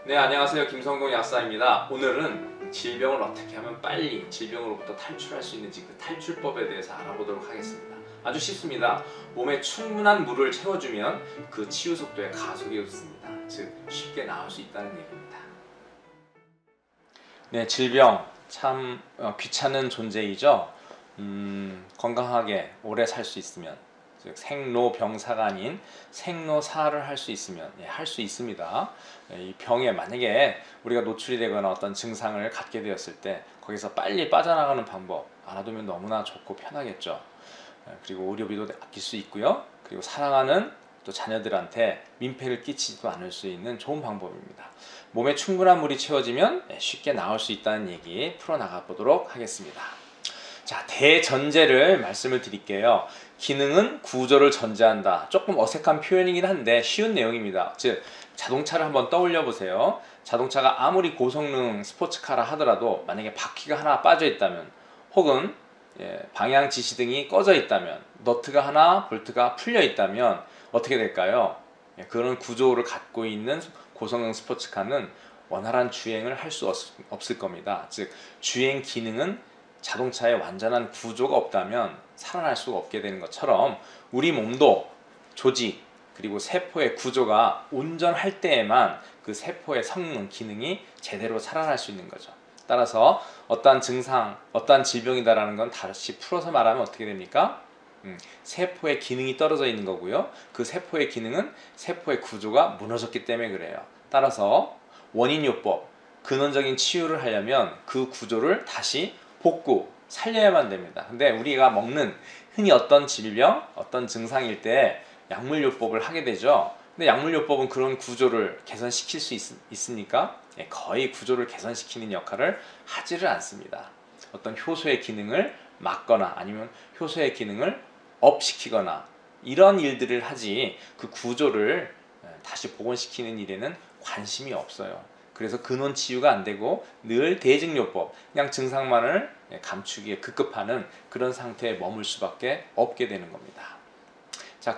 네, 안녕하세요. 김성동 약사입니다. 오늘은 질병을 어떻게 하면 빨리 질병으로부터 탈출할 수 있는지 그 탈출법에 대해서 알아보도록 하겠습니다. 아주 쉽습니다. 몸에 충분한 물을 채워주면 그 치유 속도에 가속이 없습니다. 즉 쉽게 나을 수 있다는 얘기입니다. 네, 질병 참 귀찮은 존재이죠. 건강하게 오래 살 수 있으면, 즉 생로병사가 아닌 생로사를 할 수 있으면 할 수 있습니다. 이 병에 만약에 우리가 노출이 되거나 어떤 증상을 갖게 되었을 때 거기서 빨리 빠져나가는 방법 알아두면 너무나 좋고 편하겠죠. 그리고 의료비도 아낄 수 있고요. 그리고 사랑하는 또 자녀들한테 민폐를 끼치지도 않을 수 있는 좋은 방법입니다. 몸에 충분한 물이 채워지면 쉽게 나을 수 있다는 얘기 풀어나가 보도록 하겠습니다. 자, 대전제를 말씀을 드릴게요. 기능은 구조를 전제한다. 조금 어색한 표현이긴 한데 쉬운 내용입니다. 즉 자동차를 한번 떠올려 보세요. 자동차가 아무리 고성능 스포츠카라 하더라도 만약에 바퀴가 하나 빠져 있다면, 혹은 방향 지시등이 꺼져 있다면, 너트가 하나, 볼트가 풀려 있다면 어떻게 될까요? 그런 구조를 갖고 있는 고성능 스포츠카는 원활한 주행을 할 수 없을 겁니다. 즉 주행 기능은 자동차의 완전한 구조가 없다면 살아날 수가 없게 되는 것처럼 우리 몸도 조직 그리고 세포의 구조가 온전할 때에만 그 세포의 성능, 기능이 제대로 살아날 수 있는 거죠. 따라서 어떠한 증상, 어떠한 질병이다라는 건 다시 풀어서 말하면 어떻게 됩니까? 세포의 기능이 떨어져 있는 거고요. 그 세포의 기능은 세포의 구조가 무너졌기 때문에 그래요. 따라서 원인요법, 근원적인 치유를 하려면 그 구조를 다시 복구, 살려야만 됩니다. 근데 우리가 먹는 흔히 어떤 질병, 어떤 증상일 때 약물요법을 하게 되죠. 근데 약물요법은 그런 구조를 개선시킬 수 있습니까? 거의 구조를 개선시키는 역할을 하지를 않습니다. 어떤 효소의 기능을 막거나 아니면 효소의 기능을 업시키거나 이런 일들을 하지 그 구조를 다시 복원시키는 일에는 관심이 없어요. 그래서 근원 치유가 안 되고 늘 대증요법, 그냥 증상만을 감추기에 급급하는 그런 상태에 머물 수밖에 없게 되는 겁니다. 자,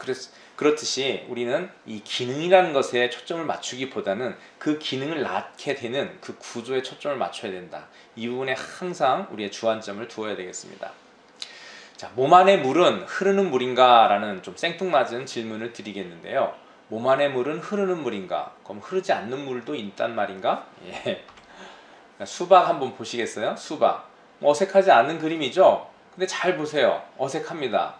그렇듯이 우리는 이 기능이라는 것에 초점을 맞추기보다는 그 기능을 낳게 되는 그 구조에 초점을 맞춰야 된다. 이 부분에 항상 우리의 주안점을 두어야 되겠습니다. 자, 몸 안의 물은 흐르는 물인가? 라는 좀 생뚱맞은 질문을 드리겠는데요. 몸 안의 물은 흐르는 물인가? 그럼 흐르지 않는 물도 있단 말인가? 예. 수박 한번 보시겠어요? 수박. 어색하지 않은 그림이죠? 근데 잘 보세요. 어색합니다.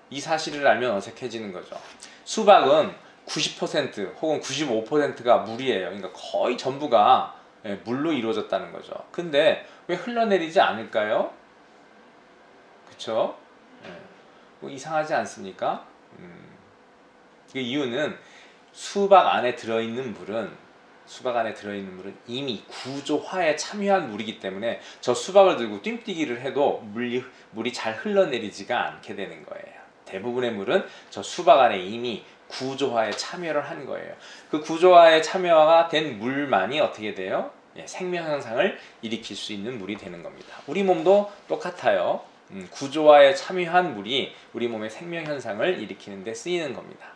이 사실을 알면 어색해지는 거죠. 수박은 90% 혹은 95%가 물이에요. 그러니까 거의 전부가 물로 이루어졌다는 거죠. 근데 왜 흘러내리지 않을까요? 그쵸? 뭐 이상하지 않습니까? 그 이유는 수박 안에 들어있는 물은 이미 구조화에 참여한 물이기 때문에 저 수박을 들고 띵뛰기를 해도 물이 잘 흘러내리지가 않게 되는 거예요. 대부분의 물은 저 수박 안에 이미 구조화에 참여를 한 거예요. 그 구조화에 참여가 된 물만이 어떻게 돼요? 생명 현상을 일으킬 수 있는 물이 되는 겁니다. 우리 몸도 똑같아요. 구조화에 참여한 물이 우리 몸의 생명 현상을 일으키는 데 쓰이는 겁니다.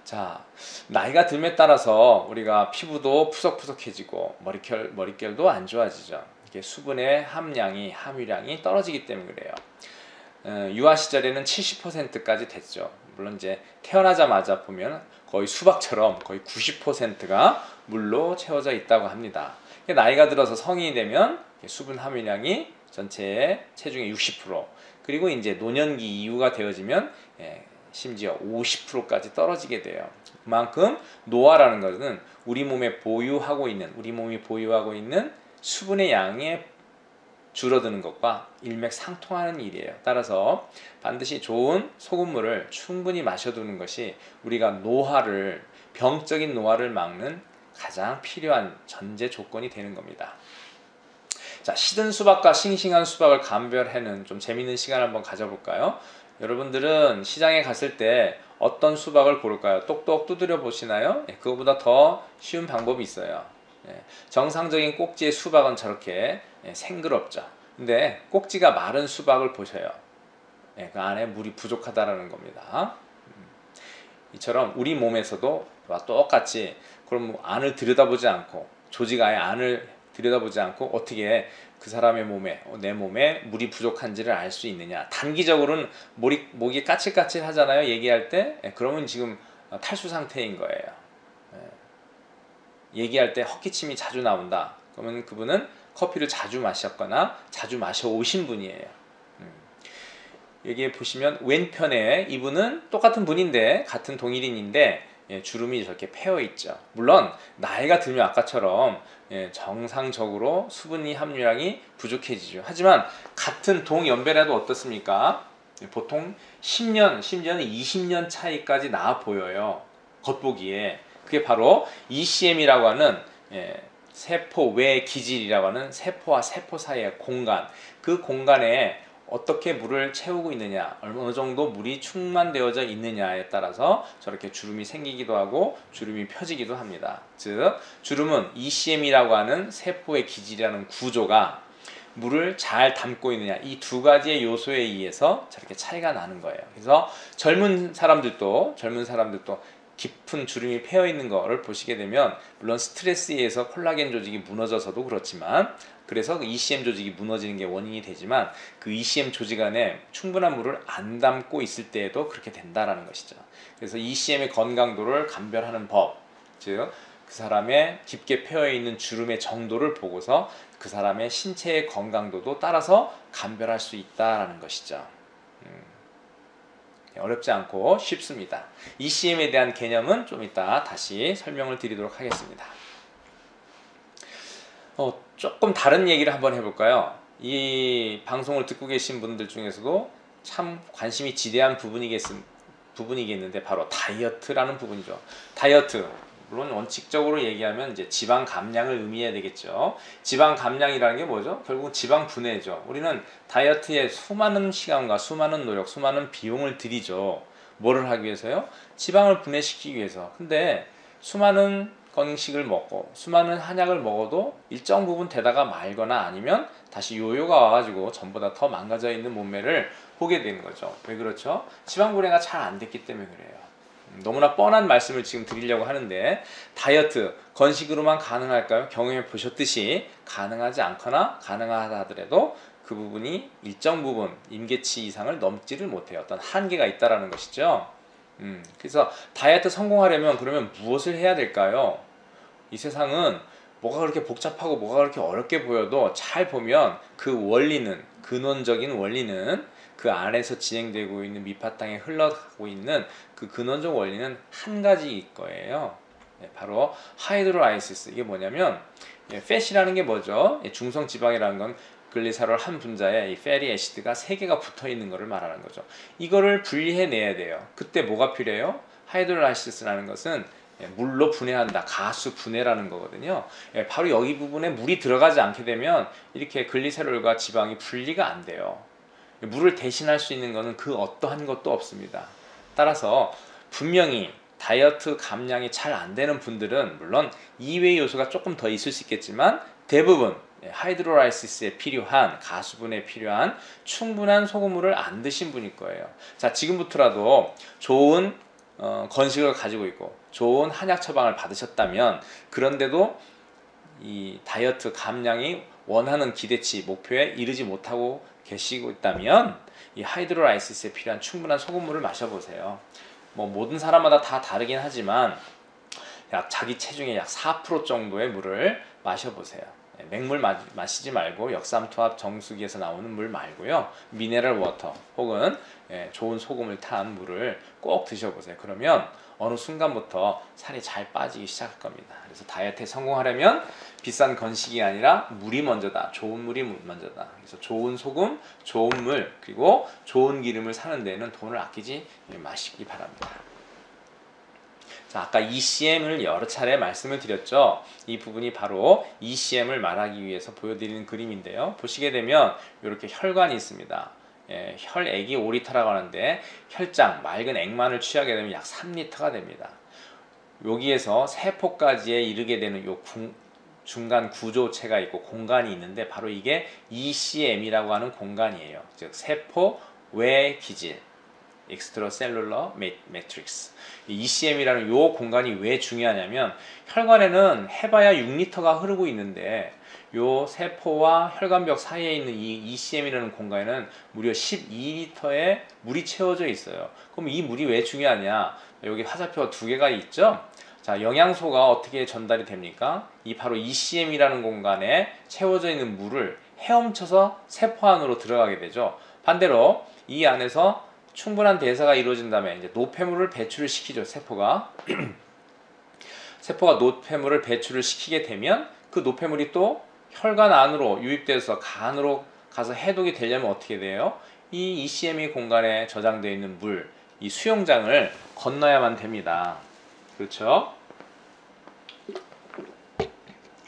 자, 나이가 듦에 따라서 우리가 피부도 푸석푸석해지고 머릿결도 안 좋아지죠. 이게 수분의 함유량이 떨어지기 때문에 그래요. 유아 시절에는 70%까지 됐죠. 물론 이제 태어나자마자 보면 거의 수박처럼 거의 90%가 물로 채워져 있다고 합니다. 나이가 들어서 성인이 되면 수분 함유량이 전체의 체중의 60%, 그리고 이제 노년기 이후가 되어지면 심지어 50%까지 떨어지게 돼요. 그만큼 노화라는 것은 우리 몸이 보유하고 있는 수분의 양이 줄어드는 것과 일맥상통하는 일이에요. 따라서 반드시 좋은 소금물을 충분히 마셔두는 것이 우리가 병적인 노화를 막는 가장 필요한 전제 조건이 되는 겁니다. 자, 시든 수박과 싱싱한 수박을 감별하는 좀 재밌는 시간을 한번 가져볼까요? 여러분들은 시장에 갔을 때 어떤 수박을 고를까요? 똑똑 두드려 보시나요? 그거보다 더 쉬운 방법이 있어요. 정상적인 꼭지의 수박은 저렇게 생그럽죠. 근데 꼭지가 마른 수박을 보셔요. 그 안에 물이 부족하다는 겁니다. 이처럼 우리 몸에서도 똑같이 그럼 안을 들여다보지 않고 조직 아예 안을 들여다보지 않고 어떻게 그 사람의 몸에, 내 몸에 물이 부족한지를 알 수 있느냐. 단기적으로는 목이 까칠까칠 하잖아요, 얘기할 때. 그러면 지금 탈수 상태인 거예요. 얘기할 때 헛기침이 자주 나온다. 그러면 그분은 커피를 자주 마셨거나 자주 마셔 오신 분이에요. 여기에 보시면 왼편에 이분은 똑같은 분인데, 같은 동일인인데 주름이 저렇게 패여 있죠. 물론 나이가 들면 아까처럼 정상적으로 수분 함유량이 부족해지죠. 하지만 같은 동연배라도 어떻습니까? 보통 10년, 심지어는 20년 차이까지 나아 보여요. 겉보기에. 그게 바로 ECM이라고 하는 세포 외 기질이라고 하는 세포와 세포 사이의 공간, 그 공간에 어떻게 물을 채우고 있느냐, 어느 정도 물이 충만되어져 있느냐에 따라서 저렇게 주름이 생기기도 하고 주름이 펴지기도 합니다. 즉 주름은 ECM이라고 하는 세포의 기질이라는 구조가 물을 잘 담고 있느냐, 이 두 가지의 요소에 의해서 저렇게 차이가 나는 거예요. 그래서 젊은 사람들도 깊은 주름이 패여 있는 거를 보시게 되면, 물론 스트레스에 의해서 콜라겐 조직이 무너져서도 그렇지만, 그래서 그 ECM 조직이 무너지는 게 원인이 되지만, 그 ECM 조직 안에 충분한 물을 안 담고 있을 때에도 그렇게 된다라는 것이죠. 그래서 ECM의 건강도를 감별하는 법, 즉 그 사람의 깊게 패여 있는 주름의 정도를 보고서 그 사람의 신체의 건강도도 따라서 감별할 수 있다라는 것이죠. 어렵지 않고 쉽습니다. ECM에 대한 개념은 좀 이따 다시 설명을 드리도록 하겠습니다. 조금 다른 얘기를 한번 해볼까요? 이 방송을 듣고 계신 분들 중에서도 참 관심이 지대한 부분이겠는데, 바로 다이어트라는 부분이죠. 다이어트, 물론 원칙적으로 얘기하면 이제 지방 감량을 의미해야 되겠죠. 지방 감량이라는 게 뭐죠? 결국 지방 분해죠. 우리는 다이어트에 수많은 시간과 수많은 노력, 수많은 비용을 들이죠. 뭐를 하기 위해서요? 지방을 분해시키기 위해서. 근데 수많은 건식을 먹고 수많은 한약을 먹어도 일정 부분 되다가 말거나 아니면 다시 요요가 와가지고 전보다 더 망가져 있는 몸매를 보게 되는 거죠. 왜 그렇죠? 지방 분해가 잘 안 됐기 때문에 그래요. 너무나 뻔한 말씀을 지금 드리려고 하는데, 다이어트 건식으로만 가능할까요? 경험해 보셨듯이 가능하지 않거나 가능하다 하더라도 그 부분이 일정 부분 임계치 이상을 넘지를 못해요. 어떤 한계가 있다라는 것이죠. 그래서 다이어트 성공하려면 그러면 무엇을 해야 될까요? 이 세상은 뭐가 그렇게 복잡하고 뭐가 그렇게 어렵게 보여도 잘 보면 그 원리는, 근원적인 원리는, 그 안에서 진행되고 있는 밑바탕에 흘러가고 있는 그 근원적 원리는 한 가지일 거예요. 바로 하이드로라이시스. 이게 뭐냐면, 팻이라는 게 뭐죠? 중성지방이라는 건 글리세롤 한 분자에 이 패리 애시드가 3개가 붙어 있는 것을 말하는 거죠. 이거를 분리해내야 돼요. 그때 뭐가 필요해요? 하이드로라이시스라는 것은 물로 분해한다, 가수 분해라는 거거든요. 바로 여기 부분에 물이 들어가지 않게 되면 이렇게 글리세롤과 지방이 분리가 안 돼요. 물을 대신할 수 있는 것은 그 어떠한 것도 없습니다. 따라서 분명히 다이어트 감량이 잘 안 되는 분들은 물론 이외의 요소가 조금 더 있을 수 있겠지만, 대부분 하이드로라이시스에 필요한, 가수분에 필요한 충분한 소금물을 안 드신 분일 거예요. 자, 지금부터라도 좋은 건식을 가지고 있고 좋은 한약 처방을 받으셨다면, 그런데도 이 다이어트 감량이 원하는 기대치, 목표에 이르지 못하고 계시고 있다면, 이 하이드로라이시스에 필요한 충분한 소금물을 마셔보세요. 뭐 모든 사람마다 다 다르긴 하지만 자기 체중의 약 4% 정도의 물을 마셔보세요. 맹물 마시지 말고 역삼투압 정수기에서 나오는 물 말고요, 미네랄 워터 혹은 좋은 소금을 탄 물을 꼭 드셔보세요. 그러면 어느 순간부터 살이 잘 빠지기 시작할 겁니다. 그래서 다이어트에 성공하려면 비싼 건식이 아니라 물이 먼저다. 좋은 물이 먼저다. 그래서 좋은 소금, 좋은 물, 그리고 좋은 기름을 사는 데는 돈을 아끼지 마시기 바랍니다. 자, 아까 ECM을 여러 차례 말씀을 드렸죠. 이 부분이 바로 ECM을 말하기 위해서 보여드리는 그림인데요. 보시게 되면 이렇게 혈관이 있습니다. 혈액이 5리터라고 하는데, 혈장, 맑은 액만을 취하게 되면 약 3리터가 됩니다. 여기에서 세포까지에 이르게 되는 요 중간 구조체가 있고 공간이 있는데, 바로 이게 ECM이라고 하는 공간이에요. 즉 세포 외 기질, extracellular matrix. 이 ECM이라는 요 공간이 왜 중요하냐면 혈관에는 해봐야 6리터가 흐르고 있는데 요 세포와 혈관벽 사이에 있는 이 ECM이라는 공간에는 무려 12리터의 물이 채워져 있어요. 그럼 이 물이 왜 중요하냐? 여기 화살표가 두 개가 있죠? 자, 영양소가 어떻게 전달이 됩니까? 이 바로 ECM이라는 공간에 채워져 있는 물을 헤엄쳐서 세포 안으로 들어가게 되죠. 반대로 이 안에서 충분한 대사가 이루어진 다음에 이제 노폐물을 배출을 시키죠. 세포가 노폐물을 배출을 시키게 되면 그 노폐물이 또 혈관 안으로 유입돼서 간으로 가서 해독이 되려면 어떻게 돼요? 이 ECM이 공간에 저장되어 있는 물, 이 수용장을 건너야만 됩니다. 그렇죠?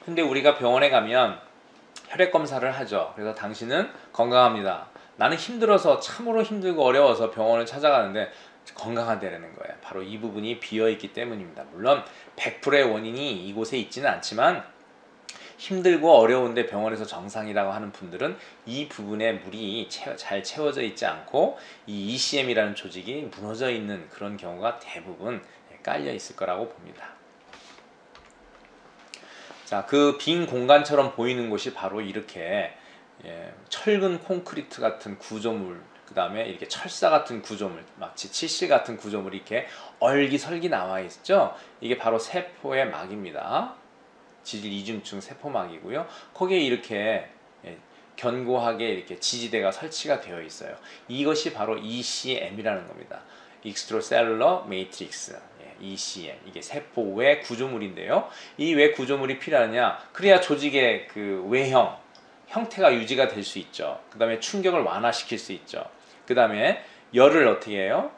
근데 우리가 병원에 가면 혈액 검사를 하죠. 그래서 당신은 건강합니다. 나는 힘들어서 참으로 힘들고 어려워서 병원을 찾아가는데 건강하다는 거예요. 바로 이 부분이 비어있기 때문입니다. 물론 100%의 원인이 이곳에 있지는 않지만 힘들고 어려운데 병원에서 정상이라고 하는 분들은 이 부분에 물이 잘 채워져 있지 않고 이 ECM이라는 조직이 무너져 있는 그런 경우가 대부분 깔려 있을 거라고 봅니다. 자, 그 빈 공간처럼 보이는 곳이 바로 이렇게 철근 콘크리트 같은 구조물, 그 다음에 이렇게 철사 같은 구조물, 마치 치실 같은 구조물이 이렇게 얼기설기 나와 있죠. 이게 바로 세포의 막입니다. 지질 이중증 세포막이고요. 거기에 이렇게 견고하게 이렇게 지지대가 설치가 되어 있어요. 이것이 바로 ECM이라는 겁니다. Extracellular Matrix. ECM. 이게 세포 외 구조물인데요. 이 외 구조물이 필요하냐? 그래야 조직의 그 외형, 형태가 유지가 될 수 있죠. 그 다음에 충격을 완화시킬 수 있죠. 그 다음에 열을 어떻게 해요?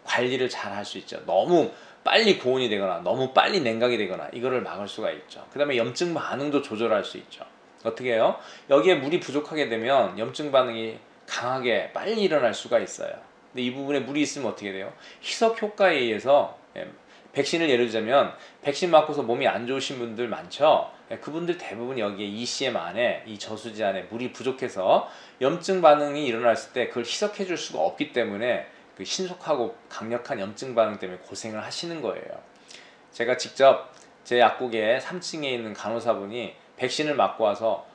관리를 잘 할 수 있죠. 너무 빨리 고온이 되거나 너무 빨리 냉각이 되거나 이거를 막을 수가 있죠. 그 다음에 염증 반응도 조절할 수 있죠. 어떻게 해요? 여기에 물이 부족하게 되면 염증 반응이 강하게 빨리 일어날 수가 있어요. 근데 이 부분에 물이 있으면 어떻게 돼요? 희석 효과에 의해서 백신을 예를 들자면 백신 맞고서 몸이 안 좋으신 분들 많죠. 그분들 대부분 여기에 ECM 안에 이 저수지 안에 물이 부족해서 염증 반응이 일어났을 때 그걸 희석해 줄 수가 없기 때문에 그 신속하고 강력한 염증 반응 때문에 고생을 하시는 거예요. 제가 직접 제 약국에 3층에 있는 간호사분이 백신을 맞고 와서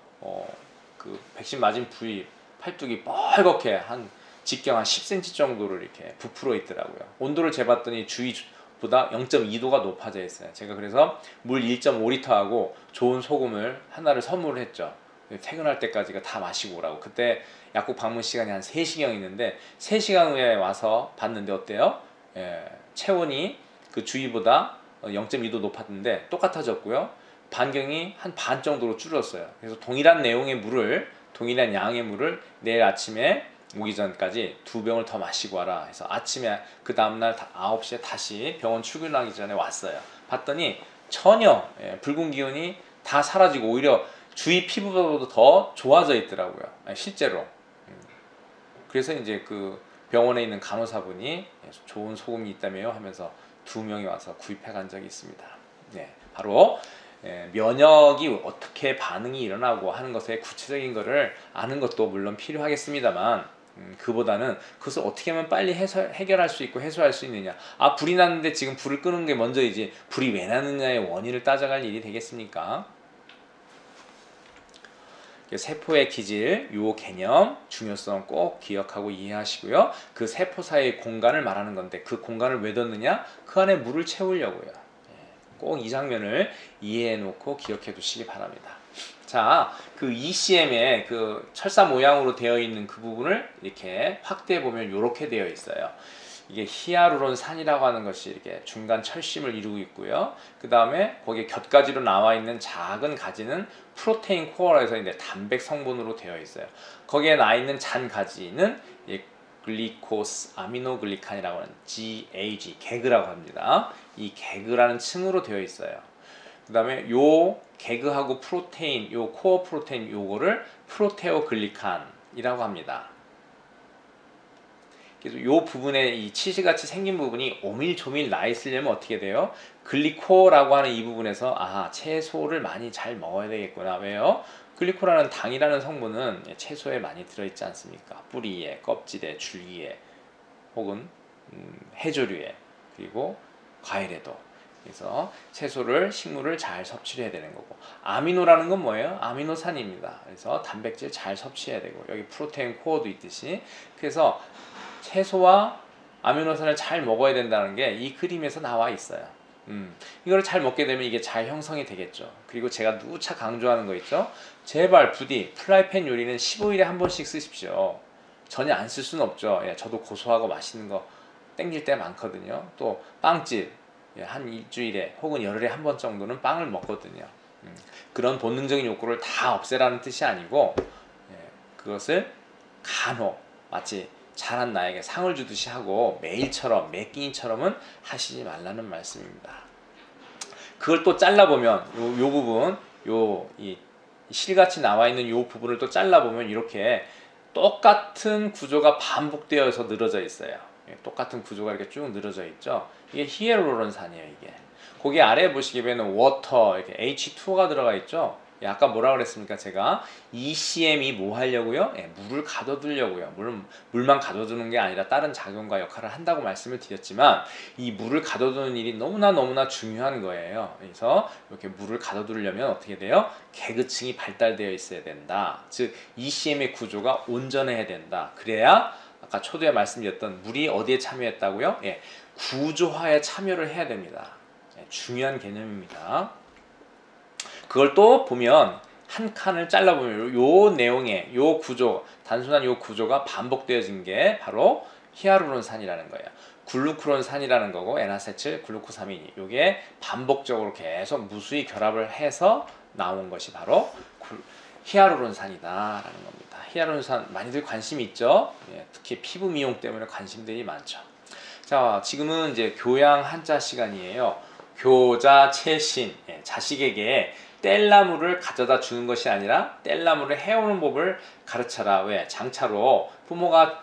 그 백신 맞은 부위 팔뚝이 뻘겋게 한 직경 한 10cm 정도를 이렇게 부풀어 있더라고요. 온도를 재봤더니 주위보다 0.2도가 높아져 있어요. 제가 그래서 물 1.5리터하고 좋은 소금을 하나를 선물을 했죠. 퇴근할 때까지가 다 마시고 오라고. 그때 약국 방문 시간이 한 3시경 있는데 3시간 후에 와서 봤는데 어때요? 체온이 그 주위보다 0.2도 높았는데 똑같아졌고요. 반경이 한 반 정도로 줄었어요. 그래서 동일한 내용의 물을, 동일한 양의 물을 내일 아침에 오기 전까지 2병을 더 마시고 와라 해서 아침에 그 다음날 9시에 다시 병원 출근하기 전에 왔어요. 봤더니 전혀 붉은 기운이 다 사라지고 오히려 주위 피부보다도 더 좋아져 있더라고요. 실제로. 그래서 이제 그 병원에 있는 간호사분이 좋은 소금이 있다며요 하면서 2명이 와서 구입해 간 적이 있습니다. 바로 면역이 어떻게 반응이 일어나고 하는 것에 구체적인 것을 아는 것도 물론 필요하겠습니다만 그보다는 그것을 어떻게 하면 빨리 해결할 수 있고 해소할 수 있느냐. 불이 났는데 지금 불을 끄는 게 먼저이지 불이 왜 났느냐의 원인을 따져갈 일이 되겠습니까? 세포의 기질, 요 개념, 중요성 꼭 기억하고 이해하시고요. 그 세포 사이의 공간을 말하는 건데 그 공간을 왜 뒀느냐? 그 안에 물을 채우려고요. 꼭 이 장면을 이해해 놓고 기억해 두시기 바랍니다. 자, 그 ECM의 그 철사 모양으로 되어 있는 그 부분을 이렇게 확대해 보면 이렇게 되어 있어요. 이게 히아루론산이라고 하는 것이 이렇게 중간 철심을 이루고 있고요. 그 다음에 거기에 곁가지로 나와 있는 작은 가지는 프로테인 코어라서 이제 단백 성분으로 되어 있어요. 거기에 나 있는 잔 가지는 글리코스 아미노글리칸이라고 하는 GAG, 개그라고 합니다. 이 개그라는 층으로 되어 있어요. 그 다음에 요 개그하고 프로테인, 요 코어 프로테인 요거를 프로테오글리칸이라고 합니다. 그래서 요 부분에 이 치실같이 생긴 부분이 오밀조밀 나 있으려면 어떻게 돼요? 글리코라고 하는 이 부분에서 채소를 많이 잘 먹어야 되겠구나. 왜요? 글리코라는 당이라는 성분은 채소에 많이 들어있지 않습니까? 뿌리에, 껍질에, 줄기에. 혹은 해조류에, 그리고 과일에도. 그래서 채소를, 식물을 잘 섭취를 해야 되는 거고, 아미노라는 건 뭐예요? 아미노산입니다. 그래서 단백질 잘 섭취해야 되고, 여기 프로테인 코어도 있듯이, 그래서 채소와 아미노산을 잘 먹어야 된다는 게 이 그림에서 나와 있어요. 이걸 잘 먹게 되면 이게 잘 형성이 되겠죠. 그리고 제가 누차 강조하는 거 있죠. 제발 부디 프라이팬 요리는 15일에 한 번씩 쓰십시오. 전혀 안 쓸 수는 없죠. 예, 저도 고소하고 맛있는 거 땡길 때 많거든요. 또 빵집, 예, 한 일주일에 혹은 열흘에 한 번 정도는 빵을 먹거든요. 그런 본능적인 욕구를 다 없애라는 뜻이 아니고, 예, 그것을 간혹 마치 잘한 나에게 상을 주듯이 하고 매일처럼 매 끼니처럼은 하시지 말라는 말씀입니다. 그걸 또 잘라보면 요 부분, 이 실같이 나와 있는 요 부분을 또 잘라보면 이렇게 똑같은 구조가 반복되어서 늘어져 있어요. 똑같은 구조가 이렇게 쭉 늘어져 있죠. 이게 히알루론산이에요. 이게 거기 아래에 보시게 되면 워터, 이렇게 H2가 들어가 있죠. 아까 뭐라 그랬습니까? 제가 ECM이 뭐 하려고요? 예, 물을 가둬두려고요. 물만 가둬두는 게 아니라 다른 작용과 역할을 한다고 말씀을 드렸지만, 이 물을 가둬두는 일이 너무나 중요한 거예요. 그래서 이렇게 물을 가둬두려면 어떻게 돼요? 개그층이 발달되어 있어야 된다. 즉 ECM의 구조가 온전해야 된다. 그래야 아까 초두에 말씀드렸던 물이 어디에 참여했다고요? 예, 구조화에 참여를 해야 됩니다. 예, 중요한 개념입니다. 그걸 또 보면 한 칸을 잘라보면 요 내용의 요 구조, 단순한 요 구조가 반복되어진 게 바로 히알루론산이라는 거예요. 글루쿠론산이라는 거고, N아세틸 글루코사민이 요게 반복적으로 계속 무수히 결합을 해서 나온 것이 바로 히알루론산이다라는 겁니다. 히알루론산 많이들 관심이 있죠. 예, 특히 피부 미용 때문에 관심들이 많죠. 자, 지금은 이제 교양 한자 시간이에요. 교자 채신, 예, 자식에게 뗄나무를 가져다 주는 것이 아니라 뗄나무를 해오는 법을 가르쳐라. 왜? 장차로 부모가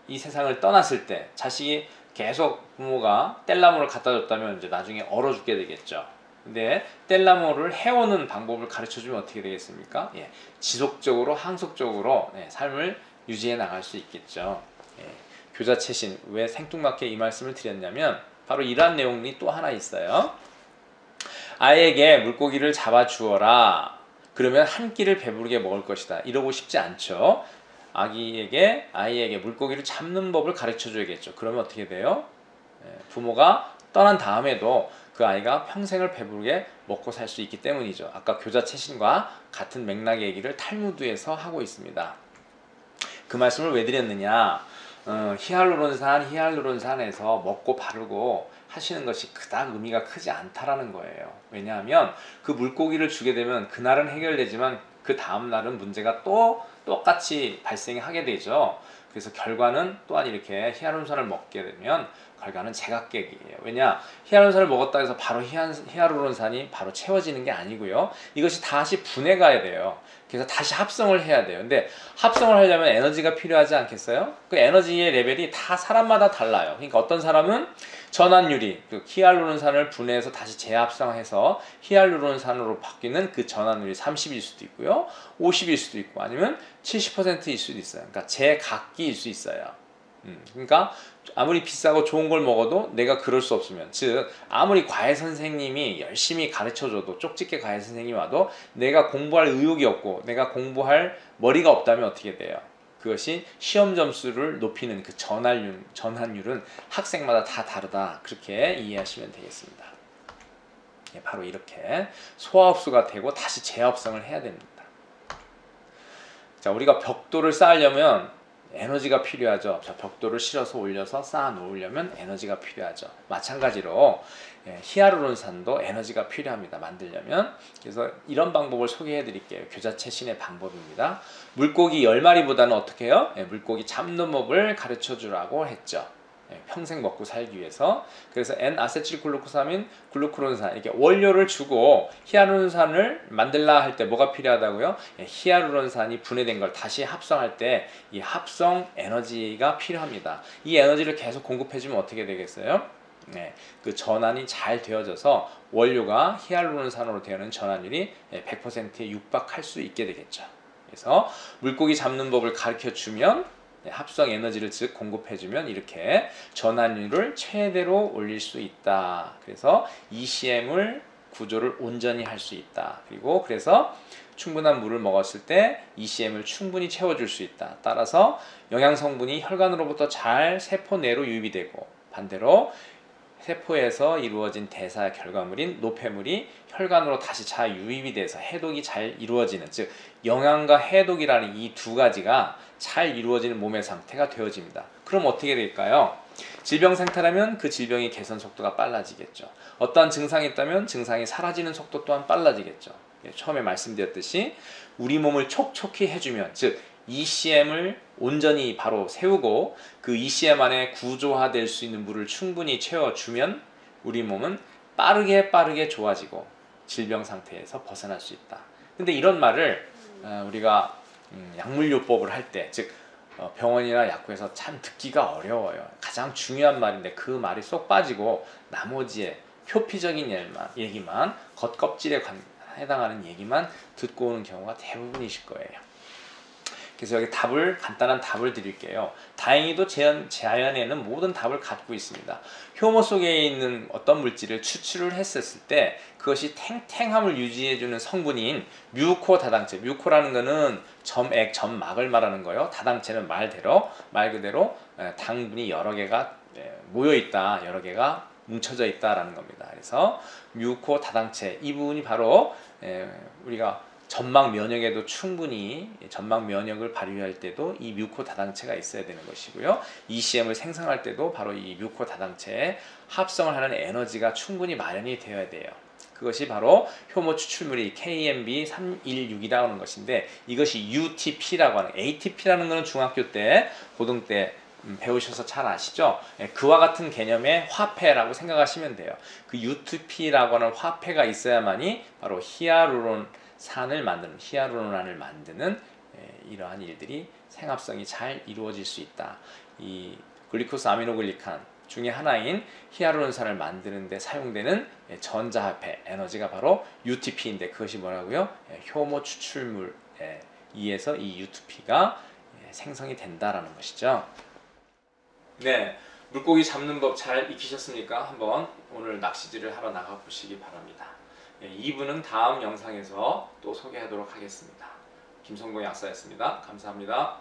이 세상을 떠났을 때 자식이 계속 부모가 뗄나무를 갖다 줬다면 이제 나중에 얼어 죽게 되겠죠. 근데 뗄나무를 해오는 방법을 가르쳐주면 어떻게 되겠습니까? 예, 지속적으로 항속적으로, 예, 삶을 유지해 나갈 수 있겠죠. 예, 교자채신, 왜 생뚱맞게 이 말씀을 드렸냐면 바로 이러한 내용이 또 하나 있어요. 아이에게 물고기를 잡아 주어라. 그러면 한 끼를 배부르게 먹을 것이다. 이러고 싶지 않죠. 아이에게 물고기를 잡는 법을 가르쳐 줘야겠죠. 그러면 어떻게 돼요? 부모가 떠난 다음에도 그 아이가 평생을 배부르게 먹고 살 수 있기 때문이죠. 아까 교자채신과 같은 맥락의 얘기를 탈무드에서 하고 있습니다. 그 말씀을 왜 드렸느냐? 히알루론산에서 먹고 바르고 하시는 것이 그닥 의미가 크지 않다라는 거예요. 왜냐하면 그 물고기를 주게 되면 그날은 해결되지만 그 다음날은 문제가 또 똑같이 발생하게 되죠. 그래서 결과는 또한 이렇게 히알루론산을 먹게 되면 결과는 제각각이에요. 왜냐? 히알루론산을 먹었다 해서 바로 히알루론산이 바로 채워지는 게 아니고요. 이것이 다시 분해가야 돼요. 그래서 다시 합성을 해야 돼요. 근데 합성을 하려면 에너지가 필요하지 않겠어요? 그 에너지의 레벨이 다 사람마다 달라요. 그러니까 어떤 사람은 전환율이 그 히알루론산을 분해해서 다시 재합성해서 히알루론산으로 바뀌는 그 전환율이 30일 수도 있고요. 50일 수도 있고 아니면 70%일 수도 있어요. 그러니까 제각기일 수 있어요. 그러니까 아무리 비싸고 좋은 걸 먹어도 내가 그럴 수 없으면, 즉 아무리 과외 선생님이 열심히 가르쳐줘도, 쪽집게 과외 선생님이 와도 내가 공부할 의욕이 없고 내가 공부할 머리가 없다면 어떻게 돼요? 그것이 시험 점수를 높이는 그 전환율은 학생마다 다 다르다. 그렇게 이해하시면 되겠습니다. 예, 바로 이렇게 소화흡수가 되고 다시 재합성을 해야 됩니다. 자, 우리가 벽돌을 쌓으려면 에너지가 필요하죠. 자, 벽돌을 실어서 올려서 쌓아 놓으려면 에너지가 필요하죠. 마찬가지로 히알루론산도 에너지가 필요합니다. 만들려면. 그래서 이런 방법을 소개해 드릴게요. 교자채신의 방법입니다. 물고기 10마리보다는 어떻게 해요? 물고기 잡는 법을 가르쳐 주라고 했죠. 평생 먹고 살기 위해서. 그래서 N아세틸글루코사민, 글루쿠론산 이렇게 원료를 주고 히알루론산을 만들라 할 때 뭐가 필요하다고요? 히알루론산이 분해된 걸 다시 합성할 때 이 합성 에너지가 필요합니다. 이 에너지를 계속 공급해주면 어떻게 되겠어요? 그 전환이 잘 되어져서 원료가 히알루론산으로 되는 전환율이 100%에 육박할 수 있게 되겠죠. 그래서 물고기 잡는 법을 가르쳐 주면 합성 에너지를 즉 공급해주면 이렇게 전환율을 최대로 올릴 수 있다. 그래서 ECM을 구조를 온전히 할 수 있다. 그리고 그래서 충분한 물을 먹었을 때 ECM을 충분히 채워줄 수 있다. 따라서 영양 성분이 혈관으로부터 잘 세포 내로 유입이 되고 반대로 세포에서 이루어진 대사 결과물인 노폐물이 혈관으로 다시 잘 유입이 돼서 해독이 잘 이루어지는, 즉 영양과 해독이라는 이 두 가지가 잘 이루어지는 몸의 상태가 되어집니다. 그럼 어떻게 될까요? 질병 상태라면 그 질병의 개선 속도가 빨라지겠죠. 어떠한 증상이 있다면 증상이 사라지는 속도 또한 빨라지겠죠. 처음에 말씀드렸듯이 우리 몸을 촉촉히 해주면, 즉 ECM을 온전히 바로 세우고 그 ECM 안에 구조화될 수 있는 물을 충분히 채워주면 우리 몸은 빠르게 좋아지고 질병 상태에서 벗어날 수 있다. 근데 이런 말을 우리가 약물요법을 할 때, 즉 병원이나 약국에서 참 듣기가 어려워요. 가장 중요한 말인데 그 말이 쏙 빠지고 나머지의 표피적인 얘기만, 겉껍질에 해당하는 얘기만 듣고 오는 경우가 대부분이실 거예요. 그래서 여기 간단한 답을 드릴게요. 다행히도 자연에는 모든 답을 갖고 있습니다. 효모 속에 있는 어떤 물질을 추출을 했었을 때 그것이 탱탱함을 유지해주는 성분인 뮤코 다당체, 뮤코라는 거는 점액, 점막을 말하는 거예요. 다당체는 말 그대로 당분이 여러 개가 모여있다, 여러 개가 뭉쳐져 있다라는 겁니다. 그래서 뮤코 다당체, 이 부분이 바로 우리가 점막 면역에도 충분히, 점막 면역을 발휘할 때도 이 뮤코 다당체가 있어야 되는 것이고요. ECM을 생성할 때도 바로 이 뮤코 다당체에 합성을 하는 에너지가 충분히 마련이 되어야 돼요. 그것이 바로 효모 추출물이 KMB316이라고 하는 것인데, 이것이 UTP라고 하는, ATP라는 것은 중학교 때, 고등 때 배우셔서 잘 아시죠? 그와 같은 개념의 화폐라고 생각하시면 돼요. 그 UTP라고 하는 화폐가 있어야만이 바로 히아루론산을 만드는 이러한 일들이 생합성이 잘 이루어질 수 있다. 이 글리코스 아미노글리칸 중에 하나인 히아루론산을 만드는 데 사용되는 전자화폐 에너지가 바로 UTP인데, 그것이 뭐라고요? 효모 추출물에 의해서 이 UTP가 생성이 된다라는 것이죠. 네, 물고기 잡는 법 잘 익히셨습니까? 한번 오늘 낚시질을 하러 나가 보시기 바랍니다. 2부는 다음 영상에서 또 소개하도록 하겠습니다. 김성동 약사였습니다. 감사합니다.